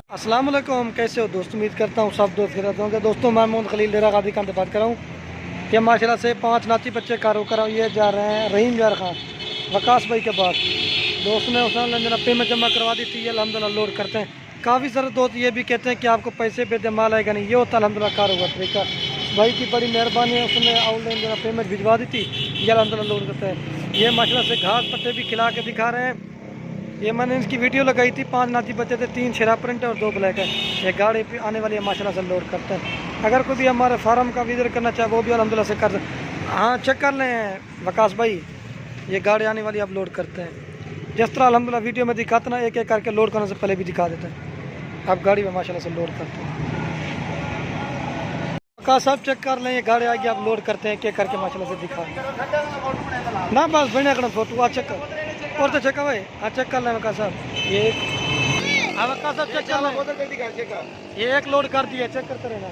अस्सलाम वालेकुम, कैसे हो दोस्त? उम्मीद करता हूँ सब दोस्त रहते होंगे। दोस्तों मैं मोहम्मद खलील डेरा गाजी खान से बात कर रहा हूँ कि माशाल्लाह से 5 नाती बच्चे कारो कर ये जा रहे हैं रहीम यार खान वकास भाई के पास। दोस्त ने उसने पेमेंट जमा करवा दी थी, ये अल्हम्दुलिल्लाह लोड करते हैं। काफ़ी सारे दोस्त ये भी कहते हैं कि आपको पैसे पे दे माल आएगा नहीं, ये होता अल्हम्दुलिल्लाह कारोबार तरीका। भाई की बड़ी मेहरबानी है, उसने ऑनलाइन जो पेमेंट भिजवा दी थी, ये अल्हम्दुलिल्लाह लोड करते हैं। ये माशाल्लाह से घास पत्ते भी खिला के दिखा रहे हैं। ये मैंने इसकी वीडियो लगाई थी, 5 नाती बच्चे थे, 3 शेरा प्रिंट और 2 ब्लैक है। ये गाड़ी पे आने वाली है, माशाल्लाह से लोड करते हैं। अगर कोई भी हमारे फार्म का विजिट करना चाहे वो भी अल्हम्दुलिल्लाह से कर। हाँ चेक कर लें वकास भाई, ये गाड़ी आने वाली आप लोड करते हैं। जिस तरह अल्हम्दुलिल्लाह वीडियो में दिखाते ना, एक एक करके लोड करने से पहले भी दिखा देते हैं। आप गाड़ी में माशाल्लाह से लोड करते हैं। वकास साहब चेक कर लें, ये गाड़ी आगे आप लोड करते हैं, एक एक करके माशाल्लाह से दिखा ना। बस बढ़िया करना फोटो चेक कर और तो चेक भाई। हाँ चेक कर लें वकास साहब, ये वकास साहब चेक कर लें। ये एक लोड कर दिया, चेक करते रहना।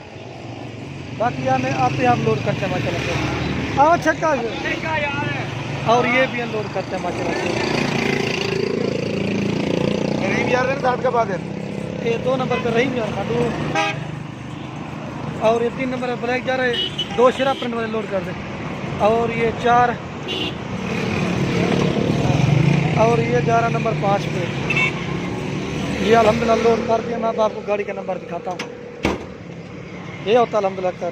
बाकी यार आते आप लोड करते हैं माशाल्लाह से। हाँ चेक कर, और ये भी अनलोड करते हैं माशाल्लाह से। ये 2 नंबर पर रही यार खाटू, और ये 3 नंबर पर ब्लैक जा रहे, 2 शेरा प्रिंट वाले लोड कर दे। और ये 4 और ये जा रहा नंबर 5 पे। ये अल्हम्दुलिल्लाह लोड कर दिया। मैं आपको गाड़ी का नंबर दिखाता हूँ। ये होता अल्हम्दुलिल्लाह कर।